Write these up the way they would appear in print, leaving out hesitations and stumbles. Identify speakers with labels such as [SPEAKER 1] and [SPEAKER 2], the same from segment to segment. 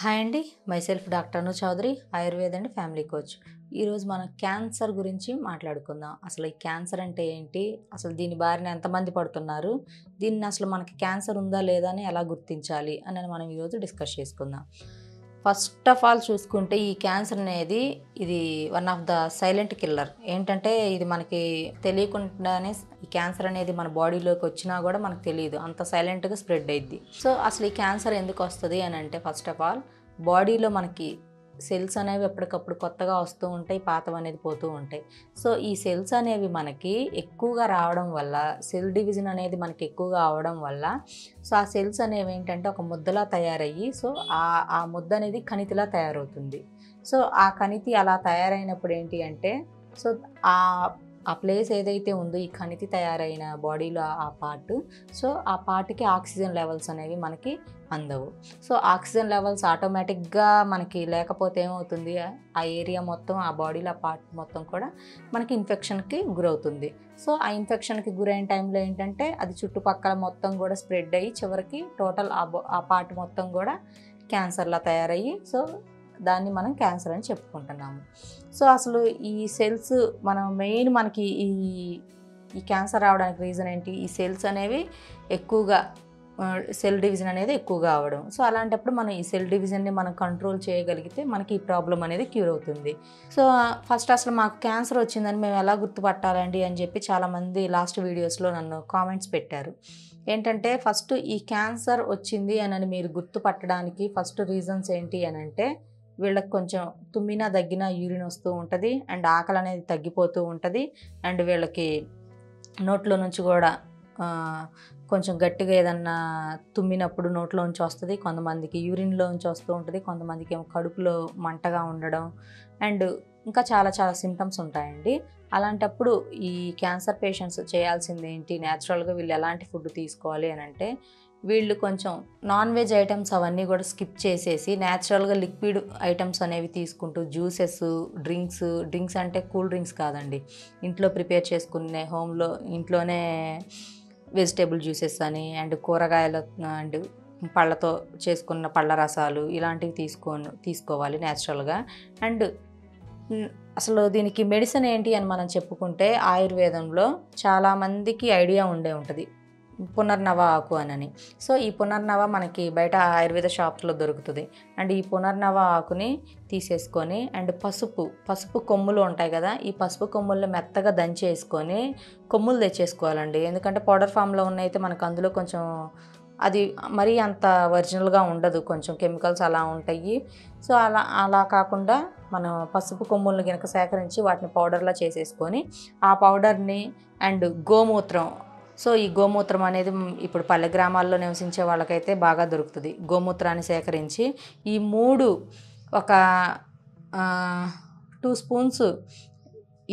[SPEAKER 1] Hi అండి, myself doctor Anu Chowdary, Ayurveda and family coach. ఈరోజు మనం క్యాన్సర్ గురించి మాట్లాడుకుందాం. అసలు ఈ క్యాన్సర్ అంటే ఏంటి, అసలు దీని బారిన ఎంతమంది పడుతున్నారు, దీన్ని అసలు మనకి క్యాన్సర్ ఉందా లేదా అని ఎలా గుర్తించాలి అని మనం ఈరోజు డిస్కస్ చేసుకుందాం. ఫస్ట్ ఆఫ్ ఆల్ చూసుకుంటే ఈ క్యాన్సర్ అనేది ఇది one of the silent killer. ఏంటంటే ఇది మనకి తెలియకుండానే ఈ క్యాన్సర్ అనేది మన బాడీలోకి వచ్చినా కూడా మనకు తెలియదు, అంత సైలెంట్గా స్ప్రెడ్ అయ్యిద్ది. సో అసలు ఈ క్యాన్సర్ ఎందుకు వస్తుంది అని అంటే, ఫస్ట్ ఆఫ్ ఆల్ బాడీలో మనకి సెల్స్ అనేవి ఎప్పటికప్పుడు కొత్తగా వస్తూ ఉంటాయి, పాతవి అనేది పోతూ ఉంటాయి. సో ఈ సెల్స్ అనేవి మనకి ఎక్కువగా రావడం వల్ల, సెల్ డివిజన్ అనేది మనకి ఎక్కువగా అవడం వల్ల, సో ఆ సెల్స్ అనేవి ఏంటంటే ఒక ముద్దలా తయారయ్యి, సో ఆ ముద్ద అనేది కణితిలా తయారవుతుంది. సో ఆ కణితి అలా తయారైనప్పుడు ఏంటి అంటే, సో ఆ ప్లేస్ ఏదైతే ఉందో, ఈ కణితి తయారైన బాడీలో ఆ పార్ట్, సో ఆ పార్ట్కి ఆక్సిజన్ లెవెల్స్ అనేవి మనకి అందవు. సో ఆక్సిజన్ లెవెల్స్ ఆటోమేటిక్గా మనకి లేకపోతే ఏమవుతుంది, ఆ ఏరియా మొత్తం, ఆ బాడీలో ఆ పార్ట్ మొత్తం కూడా మనకి ఇన్ఫెక్షన్కి గురవుతుంది. సో ఆ ఇన్ఫెక్షన్కి గురైన టైంలో ఏంటంటే అది చుట్టుపక్కల మొత్తం కూడా స్ప్రెడ్ అయ్యి చివరికి టోటల్ ఆ పార్ట్ మొత్తం కూడా క్యాన్సర్లా తయారయ్యి, సో దాన్ని మనం క్యాన్సర్ అని చెప్పుకుంటున్నాము. సో అసలు ఈ సెల్స్ మెయిన్ మనకి ఈ క్యాన్సర్ రావడానికి రీజన్ ఏంటి, ఈ సెల్స్ అనేవి ఎక్కువగా సెల్ డివిజన్ అనేది ఎక్కువగా అవ్వడం. సో అలాంటప్పుడు మనం ఈ సెల్ డివిజన్ని మనం కంట్రోల్ చేయగలిగితే మనకి ఈ ప్రాబ్లం అనేది క్యూర్ అవుతుంది. సో ఫస్ట్ అసలు మాకు క్యాన్సర్ వచ్చిందని మేము ఎలా గుర్తుపట్టాలండి అని చెప్పి చాలామంది లాస్ట్ వీడియోస్లో నన్ను కామెంట్స్ పెట్టారు. ఏంటంటే ఫస్ట్ ఈ క్యాన్సర్ వచ్చింది అని మీరు గుర్తుపట్టడానికి ఫస్ట్ రీజన్స్ ఏంటి అని అంటే, వీళ్ళకి కొంచెం తుమ్మినా దగ్గినా యూరిన్ వస్తూ ఉంటుంది, అండ్ ఆకలి అనేది తగ్గిపోతూ ఉంటుంది, అండ్ వీళ్ళకి నోట్లో నుంచి కూడా కొంచెం గట్టిగా ఏదన్నా తుమ్మినప్పుడు నోట్లోంచి వస్తుంది, కొంతమందికి యూరిన్లోంచి వస్తూ ఉంటుంది, కొంతమందికి ఏమో కడుపులో మంటగా ఉండడం, అండ్ ఇంకా చాలా చాలా సిమ్టమ్స్ ఉంటాయండి. అలాంటప్పుడు ఈ క్యాన్సర్ పేషెంట్స్ చేయాల్సింది ఏంటి, న్యాచురల్గా వీళ్ళు ఎలాంటి ఫుడ్ తీసుకోవాలి అని అంటే, వీళ్ళు కొంచెం నాన్ వెజ్ ఐటమ్స్ అవన్నీ కూడా స్కిప్ చేసేసి న్యాచురల్గా లిక్విడ్ ఐటమ్స్ అనేవి తీసుకుంటూ, జ్యూసెస్, డ్రింక్స్ అంటే కూల్ డ్రింక్స్ కాదండి, ఇంట్లో ప్రిపేర్ చేసుకునే ఇంట్లోనే వెజిటేబుల్ జ్యూసెస్ అని, అండ్ కూరగాయల అండ్ పళ్ళతో చేసుకున్న పళ్ళ రసాలు ఇలాంటివి తీసుకోవాలి న్యాచురల్గా. అండ్ అసలు దీనికి మెడిసిన్ ఏంటి అని మనం చెప్పుకుంటే, ఆయుర్వేదంలో చాలామందికి ఐడియా ఉండే ఉంటుంది పునర్నవ ఆకు అని. సో ఈ పునర్నవ మనకి బయట ఆయుర్వేద షాప్స్లో దొరుకుతుంది. అండ్ ఈ పునర్నవ ఆకుని తీసేసుకొని, అండ్ పసుపు కొమ్ములు ఉంటాయి కదా, ఈ పసుపు కొమ్ముల్ని మెత్తగా దంచేసుకొని కొమ్ములు తెచ్చేసుకోవాలండి. ఎందుకంటే పౌడర్ ఫామ్లో ఉన్నైతే మనకు అందులో కొంచెం అది మరీ అంత ఒరిజినల్గా ఉండదు, కొంచెం కెమికల్స్ అలా ఉంటాయి. సో అలా కాకుండా మనం పసుపు కొమ్ములను కనుక సేకరించి వాటిని పౌడర్లా చేసేసుకొని, ఆ పౌడర్ని అండ్ గోమూత్రం, సో ఈ గోమూత్రం అనేది ఇప్పుడు పల్లె గ్రామాల్లో నివసించే వాళ్ళకైతే బాగా దొరుకుతుంది. గోమూత్రాన్ని సేకరించి ఈ 3 ఒక 2 స్పూన్స్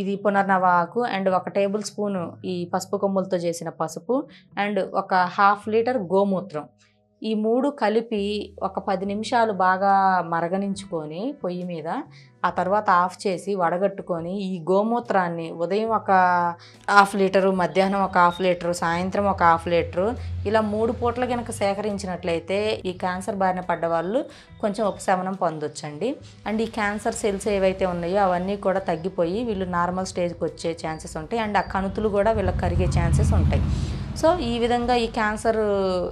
[SPEAKER 1] ఇది పునర్నవ ఆకు, అండ్ 1 టేబుల్ స్పూను ఈ పసుపు కొమ్ములతో చేసిన పసుపు, అండ్ ఒక 1/2 లీటర్ గోమూత్రం, ఈ 3 కలిపి ఒక 10 నిమిషాలు బాగా మరగనించుకొని పొయ్యి మీద, ఆ తర్వాత ఆఫ్ చేసి వడగట్టుకొని, ఈ గోమూత్రాన్ని ఉదయం ఒక 1/2 లీటరు, మధ్యాహ్నం ఒక 1/2 లీటరు, సాయంత్రం ఒక 1/2 లీటరు, ఇలా 3 పూటలు కనుక సేకరించినట్లయితే ఈ క్యాన్సర్ బారిన పడ్డ వాళ్ళు కొంచెం ఉపశమనం పొందొచ్చండి. అండ్ ఈ క్యాన్సర్ సెల్స్ ఏవైతే ఉన్నాయో అవన్నీ కూడా తగ్గిపోయి వీళ్ళు నార్మల్ స్టేజ్కి వచ్చే ఛాన్సెస్ ఉంటాయి, అండ్ ఆ కణుతులు కూడా వీళ్ళకి కరిగే ఛాన్సెస్ ఉంటాయి. సో ఈ విధంగా ఈ క్యాన్సర్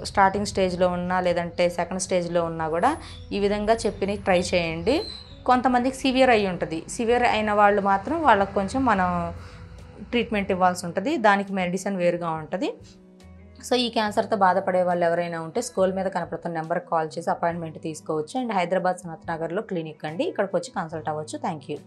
[SPEAKER 1] స్టార్టింగ్ స్టేజ్లో ఉన్నా లేదంటే సెకండ్ స్టేజ్లో ఉన్నా కూడా ఈ విధంగా చెప్పినవి ట్రై చేయండి. కొంతమందికి సివియర్ అయి ఉంటుంది, సివియర్ అయిన వాళ్ళు మాత్రం వాళ్ళకి కొంచెం మనం ట్రీట్మెంట్ ఇవ్వాల్సి ఉంటుంది, దానికి మెడిసిన్ వేరుగా ఉంటుంది. సో ఈ క్యాన్సర్తో బాధపడే వాళ్ళు ఎవరైనా ఉంటే స్క్రోల్ మీద కనపడుతున్న నెంబర్కి కాల్ చేసి అపాయింట్మెంట్ తీసుకోవచ్చు. అండ్ హైదరాబాద్ సనత్ నగర్లో క్లినిక్ అండి, ఇక్కడికి వచ్చి కన్సల్ట్ అవ్వచ్చు. Thank you.